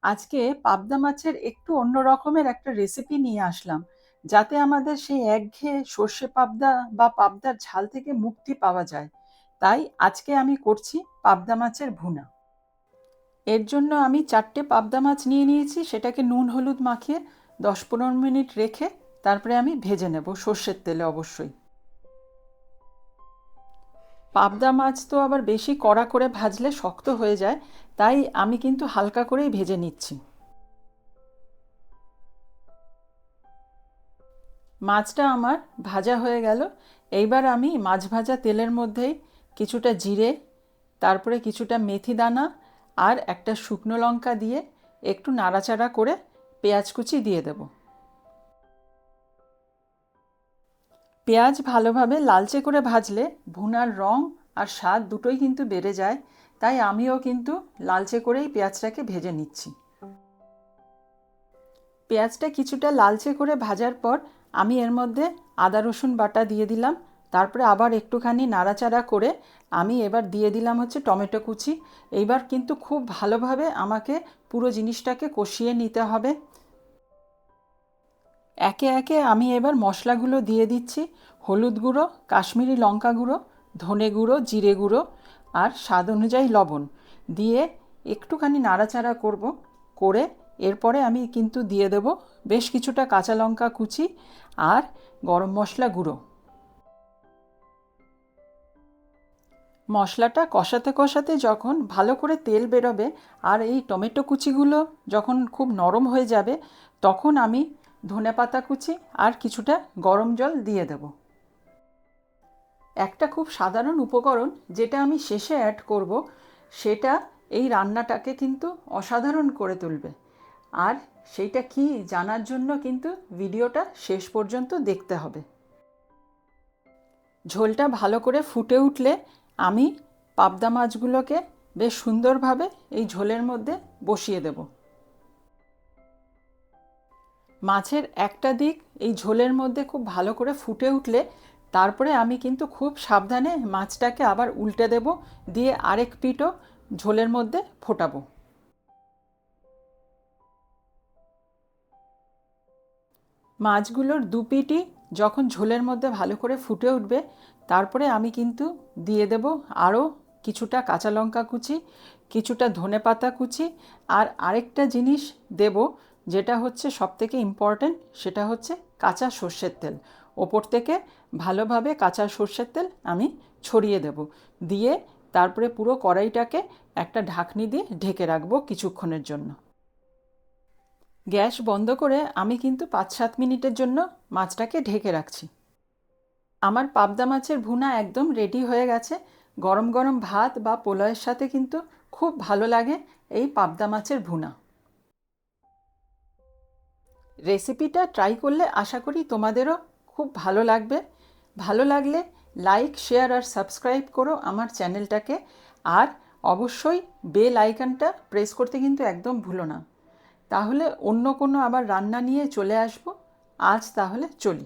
আজকে পাবদা মাছের একটু অন্য রকমের একটা রেসিপি নিয়ে আসলাম, যাতে আমাদের সেই একঘেয়ে সর্ষে পাবদা বা পাবদার ঝাল থেকে মুক্তি পাওয়া যায়। তাই আজকে আমি করছি পাবদা মাছের ভুনা। এর জন্য আমি 4টে পাবদা মাছ নিয়ে নিয়েছি, সেটাকে নুন হলুদ মাখিয়ে 10-15 মিনিট রেখে তারপরে আমি ভেজে নেব সর্ষের তেলে অবশ্যই। পাবদা মাছ তো আবার বেশি কড়া করে ভাজলে শক্ত হয়ে যায়, তাই আমি কিন্তু হালকা করেই ভেজে নিচ্ছি। মাছটা আমার ভাজা হয়ে গেল। এইবার আমি মাছ ভাজা তেলের মধ্যেই কিছুটা জিরে, তারপরে কিছুটা মেথি দানা আর একটা শুকনো লঙ্কা দিয়ে একটু নাড়াচাড়া করে পেঁয়াজ কুচি দিয়ে দেব। পেঁয়াজ ভালোভাবে লালচে করে ভাজলে ভুনার রং আর স্বাদ দুটোই কিন্তু বেড়ে যায়, তাই আমিও কিন্তু লালচে করেই পেঁয়াজটাকে ভেজে নিচ্ছি। পেঁয়াজটা কিছুটা লালচে করে ভাজার পর আমি এর মধ্যে আদা রসুন বাটা দিয়ে দিলাম। তারপরে আবার একটুখানি নাড়াচাড়া করে আমি এবার দিয়ে দিলাম হচ্ছে টমেটো কুচি। এইবার কিন্তু খুব ভালোভাবে আমাকে পুরো জিনিসটাকে কষিয়ে নিতে হবে। একে একে আমি এবার মশলাগুলো দিয়ে দিচ্ছি। হলুদ গুঁড়ো, কাশ্মীরি লঙ্কা গুঁড়ো, ধনে গুঁড়ো, জিরে গুঁড়ো আর স্বাদ অনুযায়ী লবণ দিয়ে একটুখানি নাড়াচাড়া করব। করে এরপরে আমি কিন্তু দিয়ে দেব বেশ কিছুটা কাঁচা লঙ্কা কুচি আর গরম মশলা গুঁড়ো। মশলাটা কষাতে কষাতে যখন ভালো করে তেল বেরোবে আর এই টমেটো কুচিগুলো যখন খুব নরম হয়ে যাবে, তখন আমি ধনেপাতা কুচি আর কিছুটা গরম জল দিয়ে দেব। একটা খুব সাধারণ উপকরণ যেটা আমি শেষে অ্যাড করব, সেটা এই রান্নাটাকে কিন্তু অসাধারণ করে তুলবে। আর সেইটা কি জানার জন্য কিন্তু ভিডিওটা শেষ পর্যন্ত দেখতে হবে। ঝোলটা ভালো করে ফুটে উঠলে আমি পাবদা মাছগুলোকে বেশ সুন্দরভাবে এই ঝোলের মধ্যে বসিয়ে দেব। মাছের একটা দিক এই ঝোলের মধ্যে খুব ভালো করে ফুটে উঠলে তারপরে আমি কিন্তু খুব সাবধানে মাছটাকে আবার উল্টে দেব, দিয়ে আরেক পিঠও ঝোলের মধ্যে ফোটাবো। মাছগুলোর দু পিঠই যখন ঝোলের মধ্যে ভালো করে ফুটে উঠবে, তারপরে আমি কিন্তু দিয়ে দেব আরও কিছুটা কাঁচা লঙ্কা কুচি, কিছুটা ধনেপাতা কুচি আর আরেকটা জিনিস দেব, যেটা হচ্ছে সবথেকে ইম্পর্ট্যান্ট, সেটা হচ্ছে কাঁচা সর্ষের তেল। ওপর থেকে ভালোভাবে কাঁচা সর্ষের তেল আমি ছড়িয়ে দেব। দিয়ে তারপরে পুরো কড়াইটাকে একটা ঢাকনি দিয়ে ঢেকে রাখবো কিছুক্ষণের জন্য। গ্যাস বন্ধ করে আমি কিন্তু 5-7 মিনিটের জন্য মাছটাকে ঢেকে রাখছি। আমার পাবদা মাছের ভুনা একদম রেডি হয়ে গেছে। গরম গরম ভাত বা পোলাওয়ের সাথে কিন্তু খুব ভালো লাগে এই পাবদা মাছের ভুনা। রেসিপিটা ট্রাই করলে আশা করি তোমাদেরও খুব ভালো লাগবে। ভালো লাগলে লাইক, শেয়ার আর সাবস্ক্রাইব করো আমার চ্যানেলটাকে। আর অবশ্যই বেল আইকনটা প্রেস করতে কিন্তু একদম ভুলো না। তাহলে অন্য কোনো আবার রান্না নিয়ে চলে আসবো। আজ তাহলে চলি।